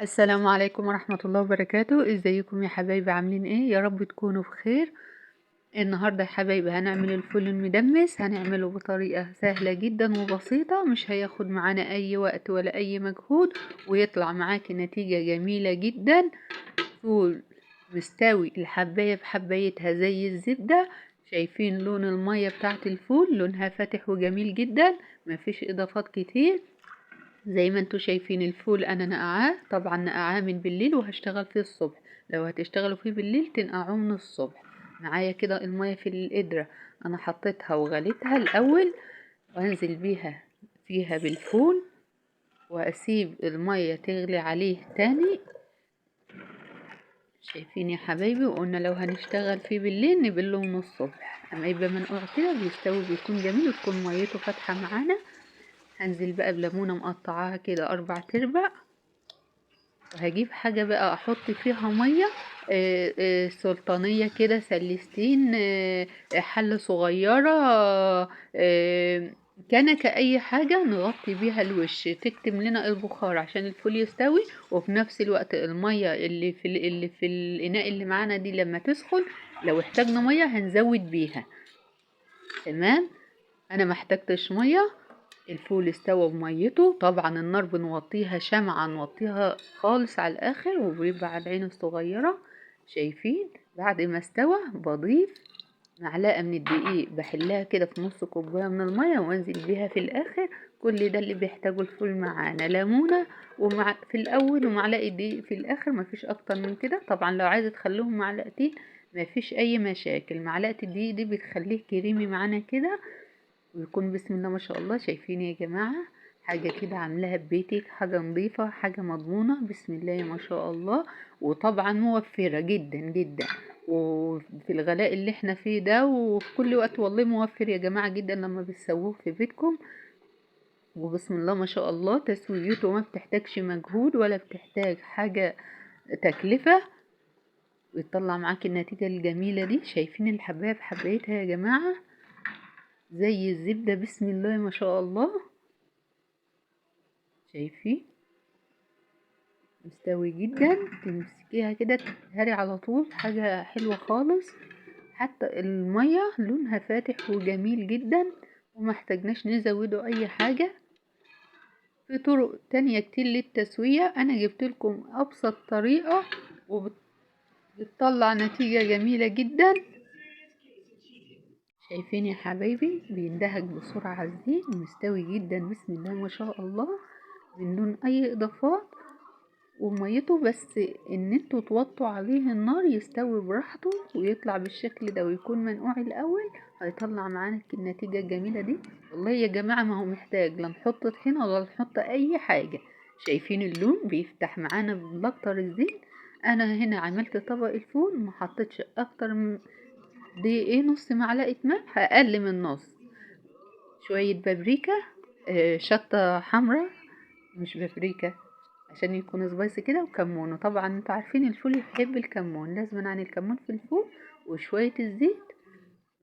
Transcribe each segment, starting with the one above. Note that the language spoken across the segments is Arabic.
السلام عليكم ورحمة الله وبركاته. ازيكم يا حبايبي؟ عاملين ايه؟ يا رب تكونوا بخير. النهاردة يا حبايبي هنعمل الفول المدمس، هنعمله بطريقة سهلة جدا وبسيطة، مش هياخد معانا اي وقت ولا اي مجهود، ويطلع معاكي نتيجة جميلة جدا. فول مستوي الحباية بحبايتها زي الزبدة. شايفين لون المية بتاعت الفول؟ لونها فاتح وجميل جدا، مفيش اضافات كتير. زي ما انتوا شايفين الفول انا نقعاه، طبعا نقعاه من بالليل وهشتغل فيه الصبح. لو هتشتغلوا فيه بالليل تنقعوه من الصبح. معايا كده المية في القدرة، انا حطيتها وغليتها الاول، وهنزل بيها فيها بالفول، واسيب المية تغلي عليه تاني. شايفين يا حبايبي؟ وقلنا لو هنشتغل فيه بالليل نبله من الصبح، اما يبقى منقوع كده بيستوي بيكون جميل وتكون ميته فاتحة معانا. هنزل بقى بليمونة مقطعاها كده 4 تربع، وهجيب حاجة بقى احط فيها مية، سلطانية كده، سلستين، حلة صغيرة، كنكة، اي حاجة نغطي بيها الوش تكتم لنا البخار عشان الفول يستوي. وفي نفس الوقت المية اللي في الاناء اللي معانا دي لما تسخن، لو احتاجنا مية هنزود بيها. تمام، انا ما احتجتش ميه. الفول استوى بميته، طبعا النار بنوطيها شمعة، نوطيها خالص على الاخر وبيبقى على العين الصغيرة. شايفين؟ بعد ما استوى بضيف معلقة من الدقيق، بحلها كده في نص كوباية من المية وانزل بيها في الاخر. كل ده اللي بيحتاجه الفول معانا، ليمونة في الاول ومعلقة دقيق في الاخر، مفيش اكتر من كده. طبعا لو عايزة تخليهم معلقتين مفيش اي مشاكل، معلقة الدقيق دي بتخليه كريمي معانا كده، ويكون بسم الله ما شاء الله. شايفين يا جماعة؟ حاجة كده عاملاها ببيتك، حاجة نظيفة، حاجة مضمونة، بسم الله ما شاء الله. وطبعا موفرة جدا جدا، وفي الغلاء اللي احنا فيه ده وفي كل وقت والله موفر يا جماعة جدا لما بتسووه في بيتكم. وبسم الله ما شاء الله تسويته ما بتحتاجش مجهود ولا بتحتاج حاجة تكلفة، ويطلع معاك النتيجة الجميلة دي. شايفين الحباية بحبايتها يا جماعة زي الزبدة؟ بسم الله ما شاء الله. شايفين؟ مستوي جدا، تمسكيها كده تتهري على طول، حاجة حلوة خالص. حتى المية لونها فاتح وجميل جدا، وما احتاجناش نزوده اي حاجة. في طرق تانية كتير للتسوية، انا جبت لكم ابسط طريقة وبتطلع نتيجة جميلة جدا. شايفين يا حبايبي؟ بيندهج بسرعة على الزيت، مستوي جدا بسم الله ما شاء الله، من دون اي اضافات. وميته بس ان انتوا توطوا عليه النار يستوي براحته ويطلع بالشكل ده ويكون منقوع الاول، هيطلع معانا النتيجة الجميلة دي. والله يا جماعة ما هو محتاج لا نحط طحينة ولا نحط اي حاجة. شايفين اللون بيفتح معانا بالاكتر الزيت. انا هنا عملت طبق الفول ما حطيتش اكتر من دقيقة، نص معلقة ملح، اقل من نص، شوية بابريكا، شطة حمراء، مش بابريكا، عشان يكون سبايسي كده، وكمون. وطبعا انتوا عارفين الفول يحب الكمون، لازم عن الكمون في الفول. وشوية الزيت،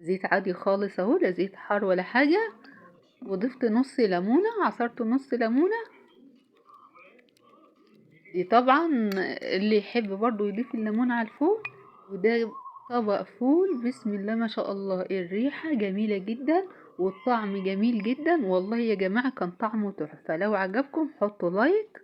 زيت عادي خالص اهو، لا زيت حار ولا حاجة. وضفت نص ليمونة، عصرت نص ليمونة. دي طبعا اللي يحب برضو يضيف الليمون على الفول. وده طبق فول بسم الله ما شاء الله، الريحة جميلة جدا والطعم جميل جدا. والله يا جماعة كان طعمه تحفة. لو عجبكم حطوا لايك